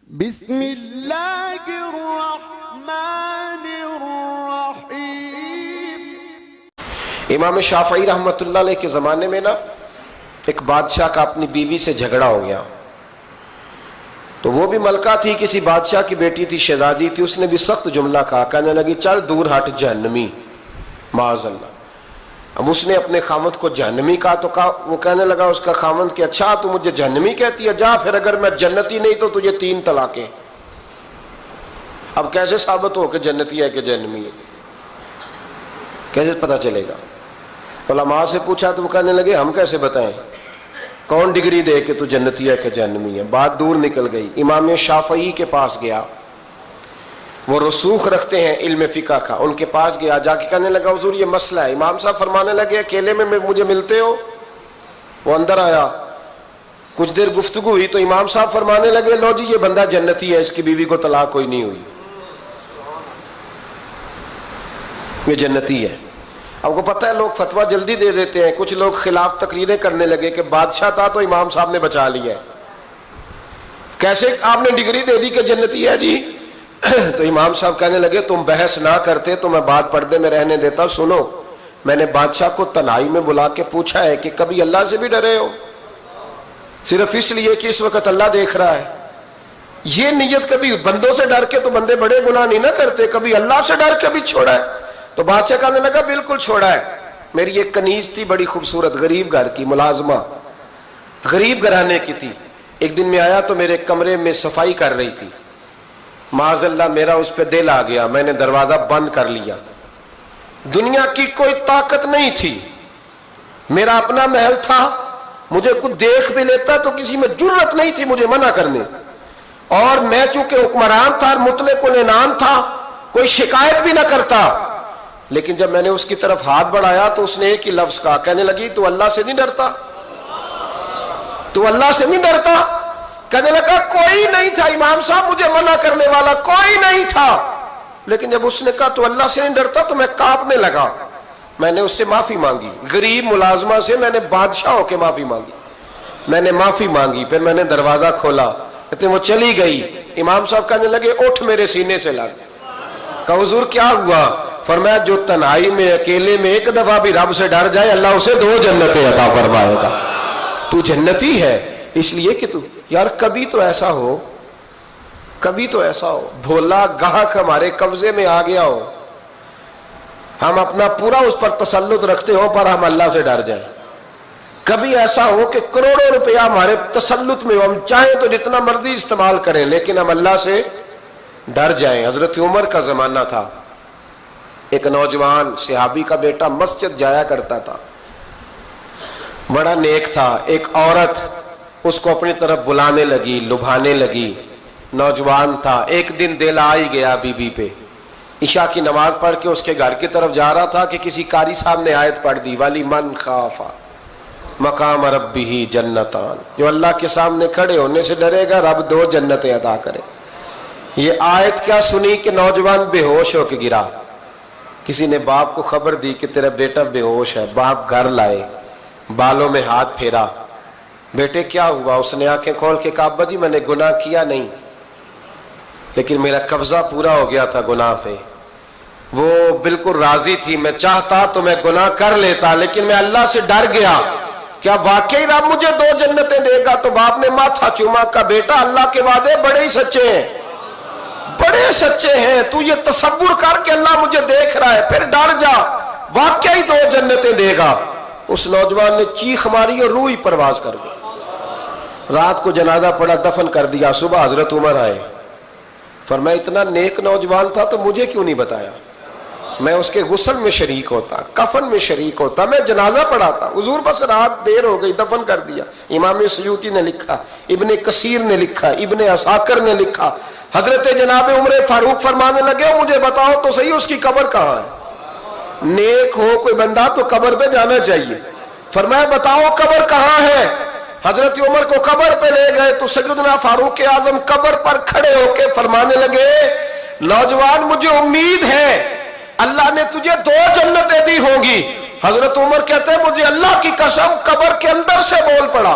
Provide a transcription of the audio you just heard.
بسم اللہ الرحمن الرحیم۔ امام شافعی رحمۃ اللہ علیہ کے زمانے میں ایک بادشاہ کا اپنی بیوی سے جھگڑا ہو گیا، تو وہ بھی ملکہ تھی، کسی بادشاہ کی بیٹی تھی، شہزادی تھی، اس نے بھی سخت جملہ کہا، کہنے لگی چل دور ہٹ جہنمی، معاذ اللہ۔ اب اس نے اپنے خامد کو جہنمی کہا تو وہ کہنے لگا اس کا خامد کہ اچھا تو مجھے جہنمی کہتی ہے، جا پھر اگر میں جنتی نہیں تو تجھے 3 طلاقیں۔ اب کیسے ثابت ہو کہ جنتی ہے کہ جہنمی ہے، کیسے پتہ چلے گا؟ علماء سے پوچھا تو وہ کہنے لگے ہم کیسے بتائیں، کون ڈگری دے کہ تو جنتی ہے کہ جہنمی ہے؟ بات دور نکل گئی۔ امام شافعی کے پاس گیا، وہ رسوخ رکھتے ہیں علم فقہ کا، ان کے پاس گیا، جا کے کہنے لگا حضور یہ مسئلہ ہے۔ امام صاحب فرمانے لگے اکیلے میں مجھے ملتے ہو؟ وہ اندر آیا، کچھ دیر گفتگو ہوئی تو امام صاحب فرمانے لگے لو جی یہ بندہ جنتی ہے، اس کی بیوی کو طلاق کوئی نہیں ہوئی، یہ جنتی ہے۔ اب کو پتہ ہے لوگ فتویٰ جلدی دے دیتے ہیں، کچھ لوگ خلاف تقریریں کرنے لگے کہ بادشاہ تھا تو امام صاحب نے بچا لیا ہے، کیسے آپ نے ڈگری دے دی کہ جنتی ہے جی؟ تو امام صاحب کہنے لگے تم بحث نہ کرتے تو میں بات پردے میں رہنے دیتا۔ سنو، میں نے بادشاہ کو تنہائی میں بلا کے پوچھا ہے کہ کبھی اللہ سے بھی ڈرے ہو؟ صرف اس لیے کہ اس وقت اللہ دیکھ رہا ہے۔ یہ نیت کبھی بندوں سے ڈر کے تو بندے بڑے گناہ نہیں نہ کرتے، کبھی اللہ سے ڈر کے بھی چھوڑا ہے؟ تو بادشاہ کہنے لگا بالکل چھوڑا ہے۔ میری ایک کنیز تھی بڑی خوبصورت، غریب گھر کی ملازمہ، غریب گھرانے کی تھی۔ ایک دن میں آیا تو میرے کمرے میں صفائی کر رہی تھی، معاذ اللہ میرا اس پہ دل آ گیا، میں نے دروازہ بند کر لیا۔ دنیا کی کوئی طاقت نہیں تھی، میرا اپنا محل تھا، مجھے کچھ دیکھ بھی لیتا تو کسی میں جرت نہیں تھی مجھے منع کرنے، اور میں چونکہ حکمران تھا، مطلق العنان تھا، کوئی شکایت بھی نہ کرتا۔ لیکن جب میں نے اس کی طرف ہاتھ بڑھایا تو اس نے ایک ہی لفظ کہا، کہنے لگی تو اللہ سے نہیں ڈرتا؟ تو اللہ سے نہیں ڈرتا؟ کہنے لگا کوئی نہیں تھا امام صاحب مجھے منع کرنے والا، کوئی نہیں تھا۔ لیکن جب اس نے کہا تو اللہ سے نہیں ڈرتا تو میں کانپنے لگا۔ میں نے اس سے معافی مانگی، غریب ملازمہ سے میں نے بادشاہ ہو کے معافی مانگی، میں نے معافی مانگی، پھر میں نے دروازہ کھولا، کہتے وہ چلی گئی۔ امام صاحب کہنے لگے اٹھ میرے سینے سے لگ۔ کہا حضور کیا ہوا؟ فرمایا جو تنہائی میں اکیلے میں ایک دفعہ بھی رب سے ڈر جائے اللہ اسے 2 جنتیں عطا فرمائے گا۔ تو جنتی ہے اس لیے کہ تو یار کبھی تو ایسا ہو، کبھی تو ایسا ہو بھولا گاہک ہمارے قبضے میں آ گیا ہو، ہم اپنا پورا اس پر تسلط رکھتے ہو پر ہم اللہ سے ڈر جائیں۔ کبھی ایسا ہو کہ کروڑوں روپیہ ہمارے تسلط میں ہو، ہم چاہیں تو جتنا مرضی استعمال کریں لیکن ہم اللہ سے ڈر جائیں۔ حضرت عمر کا زمانہ تھا، ایک نوجوان صحابی کا بیٹا مسجد جایا کرتا تھا، بڑا نیک تھا۔ ایک عورت اس کو اپنی طرف بلانے لگی، لبھانے لگی، نوجوان تھا۔ ایک دن دل آ ہی گیا بی بی پہ، عشاء کی نماز پڑھ کے اس کے گھر کی طرف جا رہا تھا کہ کسی قاری صاحب نے آیت پڑھ دی، وَلِمَنْ خَافَ مَقَامَ رَبِّهِ جَنَّتَانِ، جو اللہ کے سامنے کھڑے ہونے سے ڈرے گا رب 2 جنتیں عطا کرے۔ یہ آیت کیا سنی کہ نوجوان بے ہوش ہو کے گرا۔ کسی نے باپ کو خبر دی کہ تیرا بیٹا بے ہوش ہے، باپ گھر لائے، بالوں میں ہاتھ پھیرا، بیٹے کیا ہوا؟ اس نے آنکھیں کھول کے کہا ابا جی میں نے گناہ کیا نہیں، لیکن میرا قبضہ پورا ہو گیا تھا گناہ پہ، وہ بالکل راضی تھی، میں چاہتا تو میں گناہ کر لیتا لیکن میں اللہ سے ڈر گیا، کیا واقعی رب مجھے 2 جنتیں دے گا؟ تو باپ نے ماتھا چوما، کا بیٹا اللہ کے وعدے بڑے ہی سچے ہیں، بڑے سچے ہیں، تو یہ تصور کر کے اللہ مجھے دیکھ رہا ہے، پھر ڈر جا، واقعی 2 جنتیں دے گا۔ اس نوجوان نے چیخ ماری اور روح ہی پرواز کر دی۔ رات کو جنازہ پڑا، دفن کر دیا، صبح حضرت عمر آئے، فرمایا اتنا نیک نوجوان تھا تو مجھے کیوں نہیں بتایا؟ میں اس کے غسل میں شریک ہوتا، کفن میں شریک ہوتا، میں جنازہ پڑھاتا۔ حضور بس رات دیر ہو گئی، دفن کر دیا۔ امام سیوطی نے لکھا، ابن کثیر نے لکھا، ابن عساکر نے لکھا، حضرت جناب عمر فاروق فرمانے لگے مجھے بتاؤ تو صحیح اس کی قبر کہاں ہے؟ نیک ہو کوئی بندہ تو قبر پہ جانا چاہیے۔ فرمایا بتاؤ قبر کہاں ہے؟ حضرت عمر کو قبر پہ لے گئے تو سیدنا فاروق اعظم قبر پر کھڑے ہو کے فرمانے لگے نوجوان مجھے امید ہے اللہ نے تجھے 2 جنتیں دی ہوں گی۔ حضرت عمر کہتے ہیں مجھے اللہ کی قسم قبر کے اندر سے بول پڑا